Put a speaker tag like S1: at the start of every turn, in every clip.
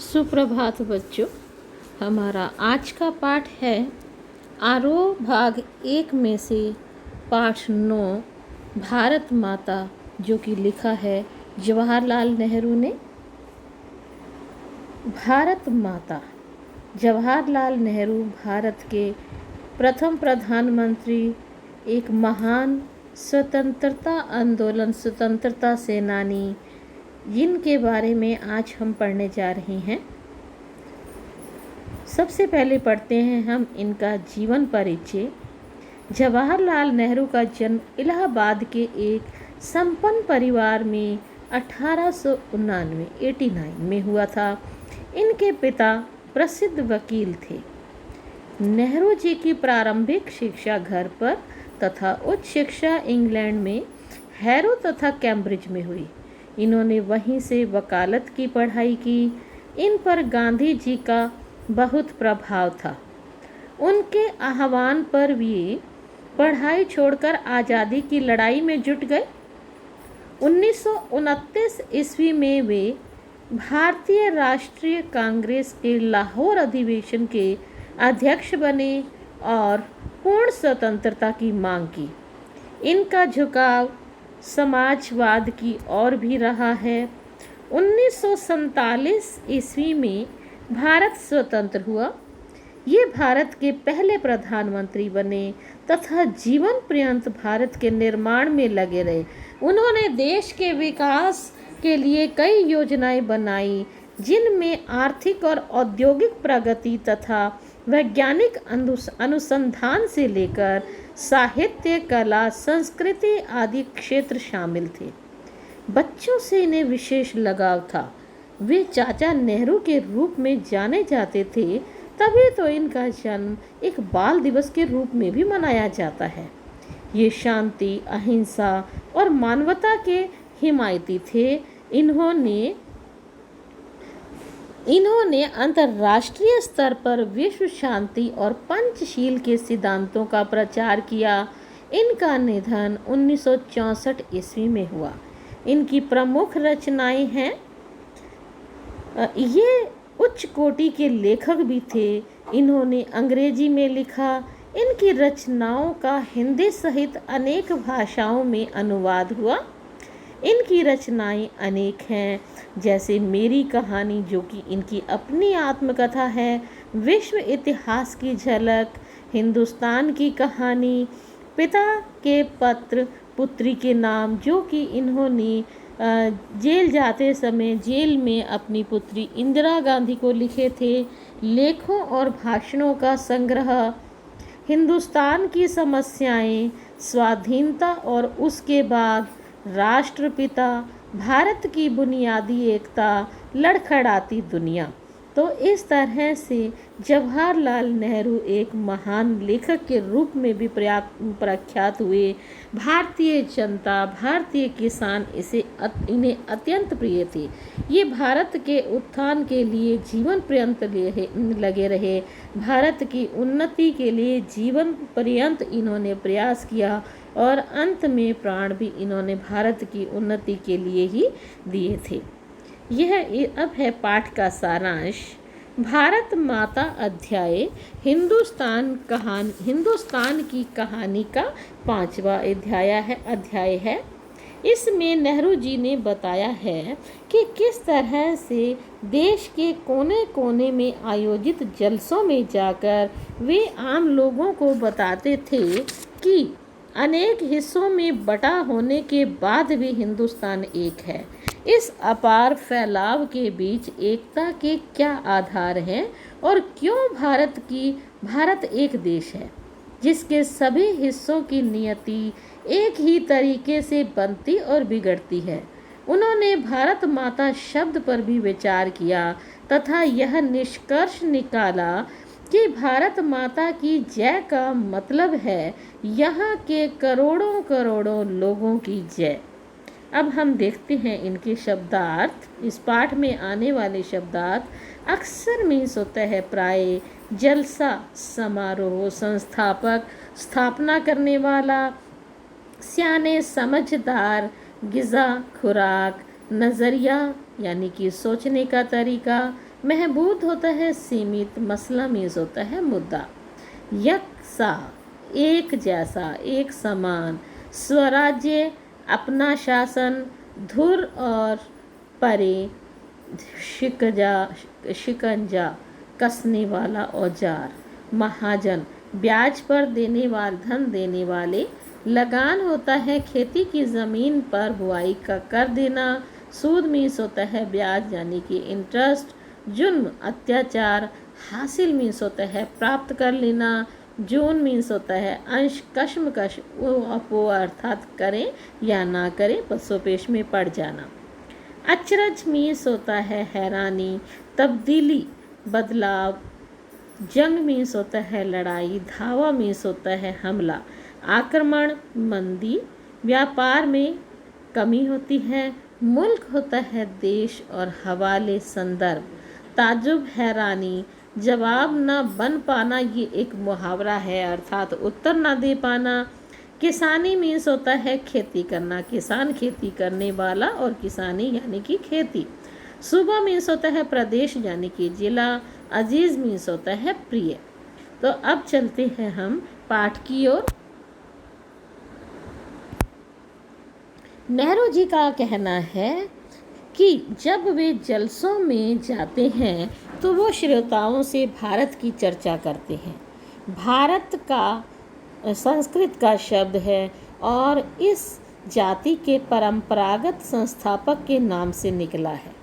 S1: सुप्रभात बच्चों। हमारा आज का पाठ है आरोह भाग 1 में से पाठ 9 भारत माता, जो कि लिखा है जवाहरलाल नेहरू ने। भारत माता। जवाहरलाल नेहरू भारत के प्रथम प्रधानमंत्री, एक महान स्वतंत्रता आंदोलन स्वतंत्रता सेनानी, जिनके बारे में आज हम पढ़ने जा रहे हैं। सबसे पहले पढ़ते हैं हम इनका जीवन परिचय। जवाहरलाल नेहरू का जन्म इलाहाबाद के एक संपन्न परिवार में 1889 में हुआ था। इनके पिता प्रसिद्ध वकील थे। नेहरू जी की प्रारंभिक शिक्षा घर पर तथा उच्च शिक्षा इंग्लैंड में हैरो तथा कैम्ब्रिज में हुई। इन्होंने वहीं से वकालत की पढ़ाई की। इन पर गांधी जी का बहुत प्रभाव था। उनके आह्वान पर वे पढ़ाई छोड़कर आज़ादी की लड़ाई में जुट गए। 1929 ईस्वी में वे भारतीय राष्ट्रीय कांग्रेस के लाहौर अधिवेशन के अध्यक्ष बने और पूर्ण स्वतंत्रता की मांग की। इनका झुकाव समाजवाद की ओर भी रहा है। 1947 ईस्वी में भारत स्वतंत्र हुआ। ये भारत के पहले प्रधानमंत्री बने तथा जीवन पर्यंत भारत के निर्माण में लगे रहे। उन्होंने देश के विकास के लिए कई योजनाएं बनाई, जिनमें आर्थिक और औद्योगिक प्रगति तथा वैज्ञानिक अनुसंधान से लेकर साहित्य, कला, संस्कृति आदि क्षेत्र शामिल थे। बच्चों से इन्हें विशेष लगाव था। वे चाचा नेहरू के रूप में जाने जाते थे, तभी तो इनका जन्म एक बाल दिवस के रूप में भी मनाया जाता है। ये शांति, अहिंसा और मानवता के हिमायती थे। इन्होंने अंतर्राष्ट्रीय स्तर पर विश्व शांति और पंचशील के सिद्धांतों का प्रचार किया। इनका निधन 1964 ईस्वी में हुआ। इनकी प्रमुख रचनाएं हैं, ये उच्च कोटि के लेखक भी थे। इन्होंने अंग्रेजी में लिखा। इनकी रचनाओं का हिंदी सहित अनेक भाषाओं में अनुवाद हुआ। इनकी रचनाएं अनेक हैं, जैसे मेरी कहानी, जो कि इनकी अपनी आत्मकथा है, विश्व इतिहास की झलक, हिंदुस्तान की कहानी, पिता के पत्र पुत्री के नाम, जो कि इन्होंने जेल जाते समय जेल में अपनी पुत्री इंदिरा गांधी को लिखे थे, लेखों और भाषणों का संग्रह, हिंदुस्तान की समस्याएं, स्वाधीनता और उसके बाद, राष्ट्रपिता, भारत की बुनियादी एकता, लड़खड़ाती दुनिया। तो इस तरह से जवाहरलाल नेहरू एक महान लेखक के रूप में भी प्रख्यात हुए। भारतीय जनता, भारतीय किसान इन्हें अत्यंत प्रिय थे। ये भारत के उत्थान के लिए जीवन पर्यंत लगे रहे। भारत की उन्नति के लिए जीवन पर्यंत इन्होंने प्रयास किया और अंत में प्राण भी इन्होंने भारत की उन्नति के लिए ही दिए थे। यह अब है पाठ का सारांश। भारत माता अध्याय हिंदुस्तान की कहानी का 5वां अध्याय है। इसमें नेहरू जी ने बताया है कि किस तरह से देश के कोने कोने में आयोजित जलसों में जाकर वे आम लोगों को बताते थे कि अनेक हिस्सों में बटा होने के बाद भी हिंदुस्तान एक है। इस अपार फैलाव के बीच एकता के क्या आधार हैं और क्यों भारत एक देश है, जिसके सभी हिस्सों की नियति एक ही तरीके से बनती और बिगड़ती है। उन्होंने भारत माता शब्द पर भी विचार किया तथा यह निष्कर्ष निकाला कि भारत माता की जय का मतलब है यहाँ के करोड़ों करोड़ों लोगों की जय। अब हम देखते हैं इनके शब्दार्थ। इस पाठ में आने वाले शब्दार्थ अक्सर मिस होता है। प्राय जलसा, समारोह, संस्थापक, स्थापना करने वाला, सियाने, समझदार, गिज़ा, खुराक, नज़रिया यानी कि सोचने का तरीका, महबूद होता है सीमित, मसला मीज होता है मुद्दा। यकसा, एक जैसा, एक समान। स्वराज्य, अपना शासन। धुर और परे, शिकंजा कसने वाला औजार। महाजन, ब्याज पर देने वाले, धन देने वाले। लगान होता है खेती की ज़मीन पर बुआई का कर देना। सूद मीन्स होता है ब्याज यानी कि इंटरेस्ट। जुल्म, अत्याचार। हासिल मीन्स होता है प्राप्त कर लेना। जून मीन्स होता है अंश। कश्मकश, वो अर्थात करें या ना करें, पसोपेश में पड़ जाना। अचरज मीन्स होता है हैरानी, तब्दीली, बदलाव। जंग मीन्स होता है लड़ाई। धावा मीन्स होता है हमला। आक्रमण, मंदी। व्यापार में कमी होती है। मुल्क होता है देश और हवाले संदर्भ। ताजुब, हैरानी। जवाब न बन पाना, ये एक मुहावरा है, अर्थात उत्तर न दे पाना। किसानी मीन्स होता है खेती करना। किसान खेती करने वाला, और किसानी यानी कि खेती। सूबा मीन्स होता है प्रदेश यानी कि जिला। अजीज मीन्स होता है प्रिय। तो अब चलते हैं हम पाठ की ओर। नेहरू जी का कहना है कि जब वे जलसों में जाते हैं तो वो श्रोताओं से भारत की चर्चा करते हैं। भारत का संस्कृत का शब्द है और इस जाति के परंपरागत संस्थापक के नाम से निकला है।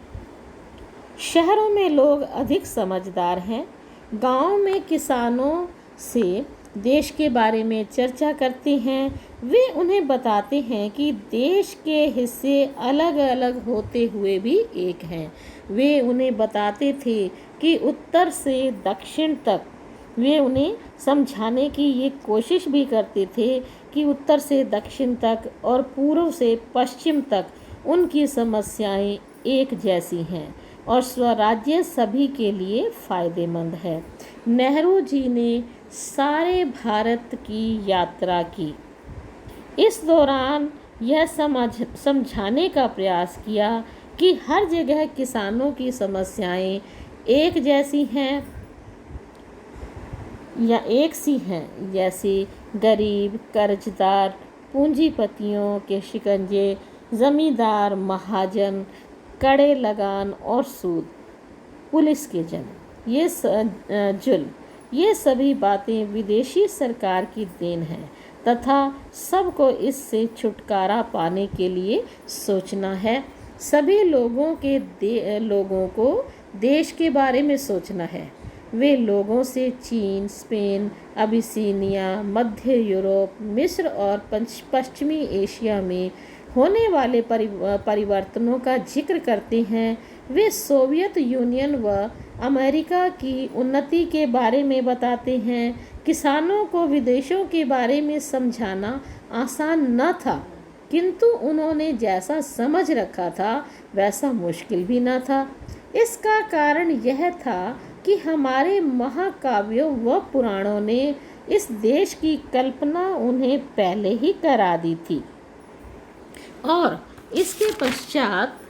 S1: शहरों में लोग अधिक समझदार हैं। गांव में किसानों से देश के बारे में चर्चा करते हैं। वे उन्हें बताते हैं कि देश के हिस्से अलग अलग होते हुए भी एक हैं। वे उन्हें बताते थे कि उत्तर से दक्षिण तक, वे उन्हें समझाने की ये कोशिश भी करते थे कि उत्तर से दक्षिण तक और पूर्व से पश्चिम तक उनकी समस्याएं एक जैसी हैं और स्वराज्य सभी के लिए फ़ायदेमंद है। नेहरू जी ने सारे भारत की यात्रा की। इस दौरान यह समझाने का प्रयास किया कि हर जगह किसानों की समस्याएं एक जैसी हैं या एक सी हैं, जैसे गरीब, कर्जदार, पूंजीपतियों के शिकंजे, जमींदार, महाजन, कड़े लगान और सूद, पुलिस के जुल्म, ये सभी बातें विदेशी सरकार की देन है तथा सबको इससे छुटकारा पाने के लिए सोचना है। सभी लोगों को देश के बारे में सोचना है। वे लोगों से चीन, स्पेन, अबिसीनिया, मध्य यूरोप, मिस्र और पश्चिमी एशिया में होने वाले परिवर्तनों का जिक्र करते हैं। वे सोवियत यूनियन व अमेरिका की उन्नति के बारे में बताते हैं। किसानों को विदेशों के बारे में समझाना आसान न था, किंतु उन्होंने जैसा समझ रखा था वैसा मुश्किल भी न था। इसका कारण यह था कि हमारे महाकाव्यों व पुराणों ने इस देश की कल्पना उन्हें पहले ही करा दी थी और इसके पश्चात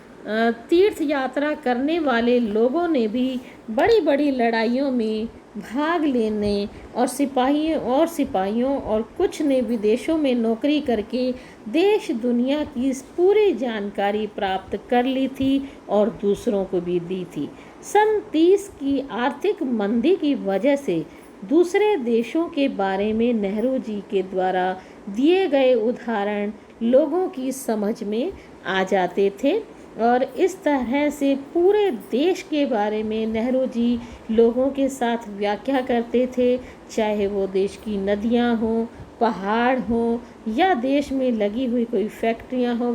S1: तीर्थ यात्रा करने वाले लोगों ने भी बड़ी बड़ी लड़ाइयों में भाग लेने और सिपाहियों और कुछ ने विदेशों में नौकरी करके देश दुनिया की पूरी जानकारी प्राप्त कर ली थी और दूसरों को भी दी थी। सन 30 की आर्थिक मंदी की वजह से दूसरे देशों के बारे में नेहरू जी के द्वारा दिए गए उदाहरण लोगों की समझ में आ जाते थे और इस तरह से पूरे देश के बारे में नेहरू जी लोगों के साथ व्याख्या करते थे, चाहे वो देश की नदियां हों, पहाड़ हों या देश में लगी हुई कोई फैक्ट्रियां हो,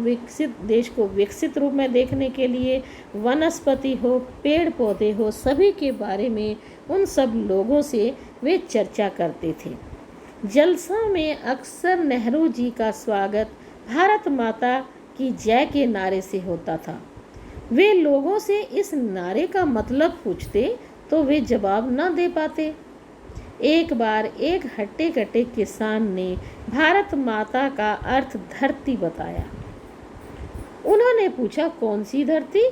S1: देश को विकसित रूप में देखने के लिए वनस्पति हो, पेड़ पौधे हो, सभी के बारे में उन सब लोगों से वे चर्चा करते थे। जलसा में अक्सर नेहरू जी का स्वागत भारत माता की जय के नारे से होता था। वे लोगों से इस नारे का मतलब पूछते तो वे जवाब न दे पाते। एक बार एक हट्टे कट्टे किसान ने भारत माता का अर्थ धरती बताया। उन्होंने पूछा, कौन सी धरती?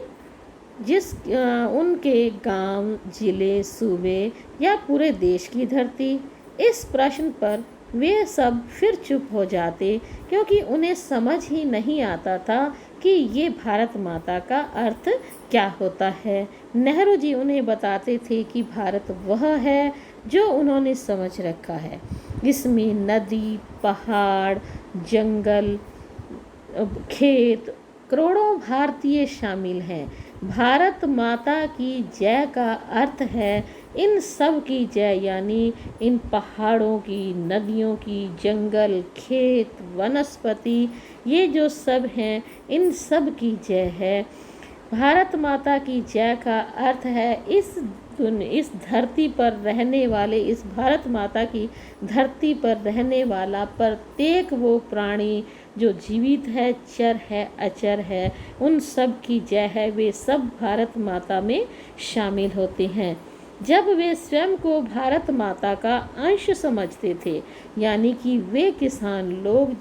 S1: उनके गांव, जिले, सूबे या पूरे देश की धरती? इस प्रश्न पर वे सब फिर चुप हो जाते, क्योंकि उन्हें समझ ही नहीं आता था कि ये भारत माता का अर्थ क्या होता है। नेहरू जी उन्हें बताते थे कि भारत वह है जो उन्होंने समझ रखा है। इसमें नदी, पहाड़, जंगल, खेत, करोड़ों भारतीय शामिल हैं। भारत माता की जय का अर्थ है इन सब की जय, यानी इन पहाड़ों की, नदियों की, जंगल, खेत, वनस्पति, ये जो सब हैं इन सब की जय है। भारत माता की जय का अर्थ है इस धरती पर रहने वाले, इस भारत माता की धरती पर रहने वाला प्रत्येक वो प्राणी जो जीवित है, चर है, अचर है, उन सब की जय है। वे सब भारत माता में शामिल होते हैं। जब वे स्वयं को भारत माता का अंश समझते थे, यानी कि वे किसान लोग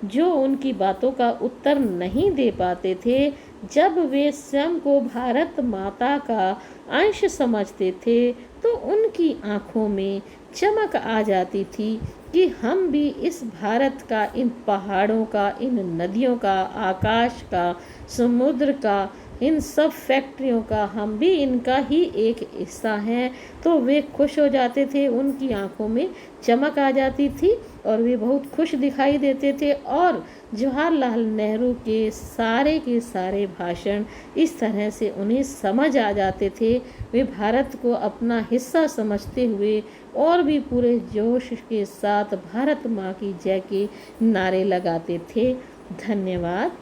S1: जो उनकी बातों का उत्तर नहीं दे पाते थे, जब वे स्वयं को भारत माता का अंश समझते थे, तो उनकी आँखों में चमक आ जाती थी कि हम भी इस भारत का, इन पहाड़ों का, इन नदियों का, आकाश का, समुद्र का, इन सब फैक्ट्रियों का, हम भी इनका ही एक हिस्सा हैं। तो वे खुश हो जाते थे, उनकी आंखों में चमक आ जाती थी और वे बहुत खुश दिखाई देते थे। और जवाहरलाल नेहरू के सारे भाषण इस तरह से उन्हें समझ आ जाते थे। वे भारत को अपना हिस्सा समझते हुए और भी पूरे जोश के साथ भारत माँ की जय के नारे लगाते थे। धन्यवाद।